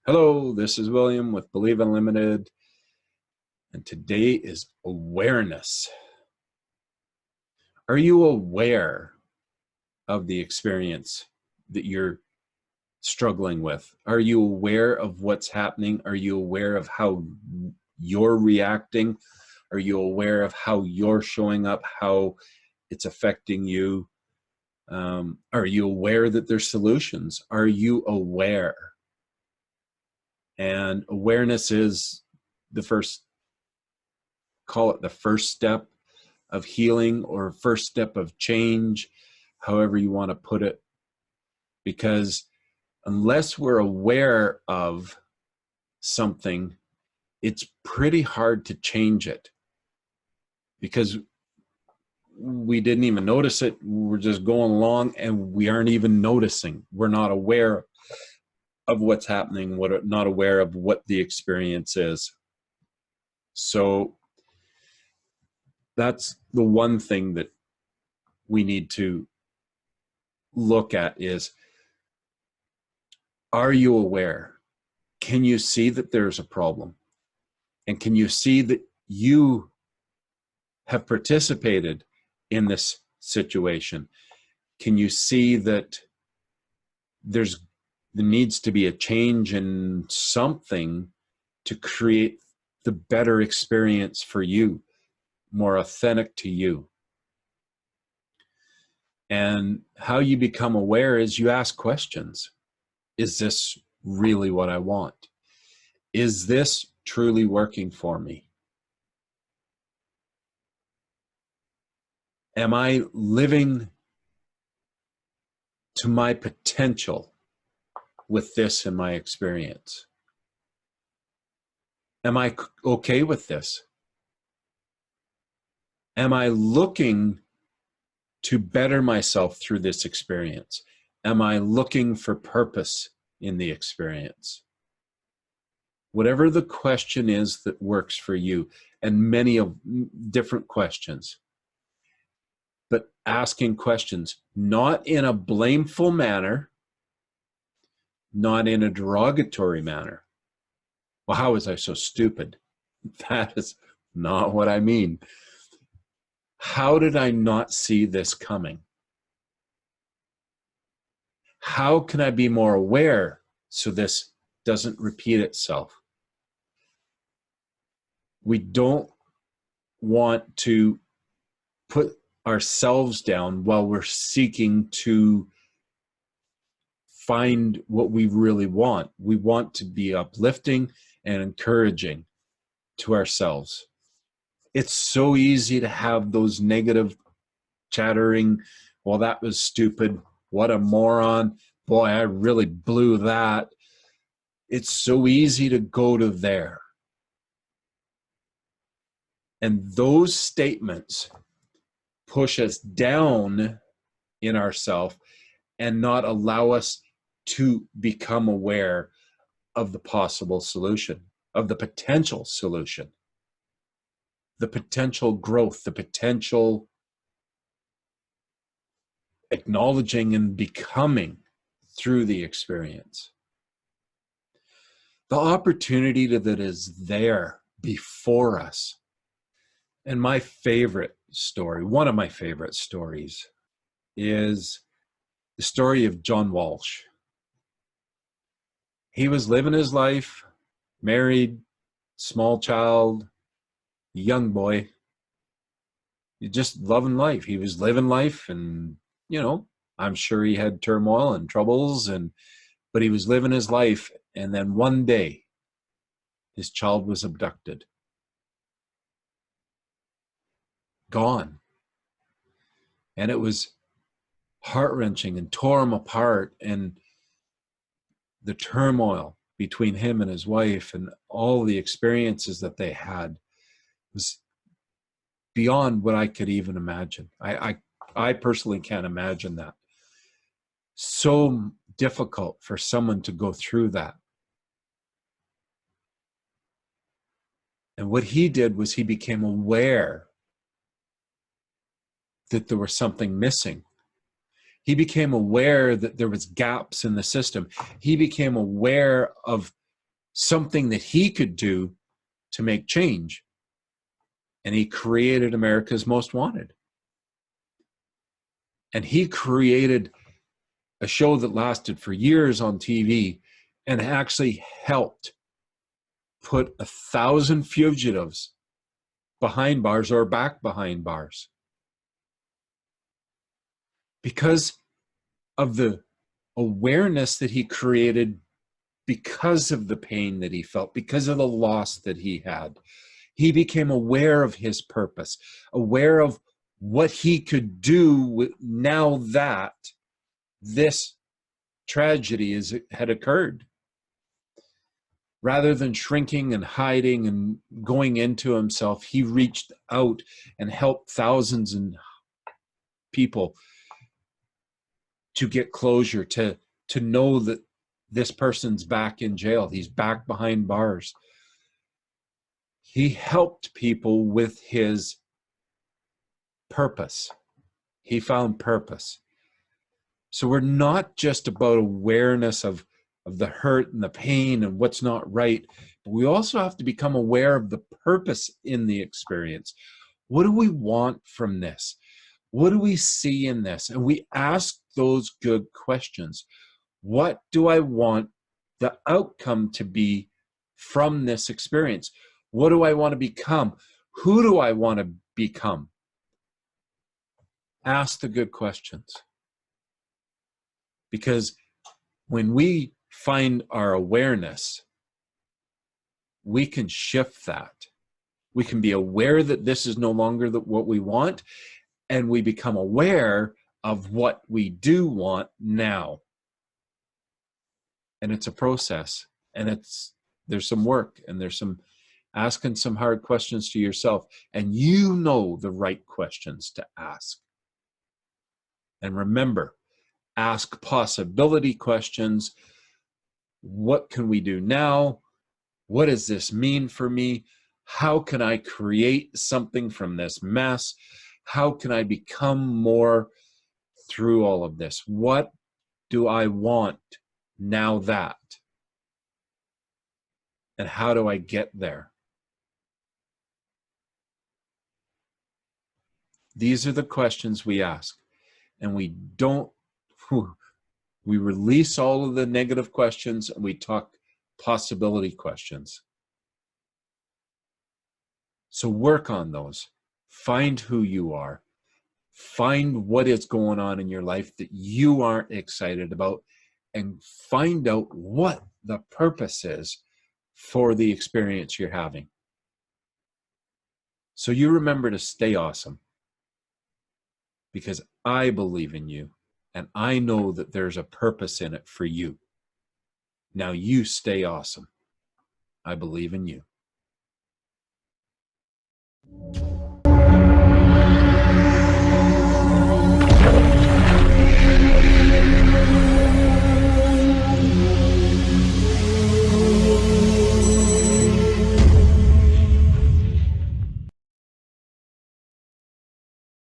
Hello, this is William with Believe Unlimited, and today is awareness. Are you aware of the experience that you're struggling with? Are you aware of what's happening? Are you aware of how you're reacting? Are you aware of how you're showing up, how it's affecting you? Are you aware that there's solutions? Are you aware? And awareness is the first, call it the first step of healing or first step of change, however you want to put it. Because unless we're aware of something, it's pretty hard to change it because we didn't even notice it. We're just going along and we aren't even noticing. We're not aware of what's happening, not aware of what the experience is. So that's the one thing that we need to look at is, are you aware? Can you see that there's a problem? And can you see that you have participated in this situation? Can you see that there needs to be a change in something to create the better experience for you, more authentic to you? And how you become aware is you ask questions. Is this really what I want? Is this truly working for me? Am I living to my potential with this in my experience? Am I okay with this? Am I looking to better myself through this experience? Am I looking for purpose in the experience? Whatever the question is that works for you, and many of different questions, but asking questions, not in a blameful manner, not in a derogatory manner. Well, how was I so stupid? That is not what I mean. How did I not see this coming? How can I be more aware so this doesn't repeat itself? We don't want to put ourselves down while we're seeking to find what we really want. We want to be uplifting and encouraging to ourselves. It's so easy to have those negative chattering, well, that was stupid, what a moron, boy, I really blew that. It's so easy to go to there. And those statements push us down in ourselves and not allow us to become aware of the possible solution, of the potential solution, the potential growth, the potential acknowledging and becoming through the experience. The opportunity that is there before us. And my favorite story, one of my favorite stories, is the story of John Walsh. He was living his life, married, small child, young boy, just loving life. He was living life, and I'm sure he had turmoil and troubles, but he was living his life. And then one day, his child was abducted, gone. And it was heart-wrenching and tore him apart. And the turmoil between him and his wife and all the experiences that they had was beyond what I could even imagine. I personally can't imagine that. So difficult for someone to go through that. And what he did was he became aware that there was something missing. He became aware that there was gaps in the system. He became aware of something that he could do to make change. And he created America's Most Wanted. And he created a show that lasted for years on TV and actually helped put 1,000 fugitives behind bars or back behind bars. Because of the awareness that he created, because of the pain that he felt, because of the loss that he had, he became aware of his purpose, aware of what he could do now that this tragedy had occurred. Rather than shrinking and hiding and going into himself, he reached out and helped thousands of people to get closure, to know that this person's back in jail. He's back behind bars. He helped people with his purpose. He found purpose. So we're not just about awareness of the hurt and the pain and what's not right, but we also have to become aware of the purpose in the experience. What do we want from this? What do we see in this? And we ask those good questions. What do I want the outcome to be from this experience? What do I want to become? Who do I want to become? Ask the good questions. Because when we find our awareness, we can shift that. We can be aware that this is no longer what we want, and we become aware of what we do want now. And it's a process, and there's some work, and there's some asking some hard questions to yourself, and you know the right questions to ask. And remember, ask possibility questions. What can we do now? What does this mean for me? How can I create something from this mess? How can I become more through all of this? What do I want now that? And how do I get there? These are the questions we ask. And we release all of the negative questions and we talk possibility questions. So work on those. Find who you are. Find what is going on in your life that you aren't excited about, and find out what the purpose is for the experience you're having. So you remember to stay awesome, because I believe in you and I know that there's a purpose in it for you. Now you stay awesome. I believe in you.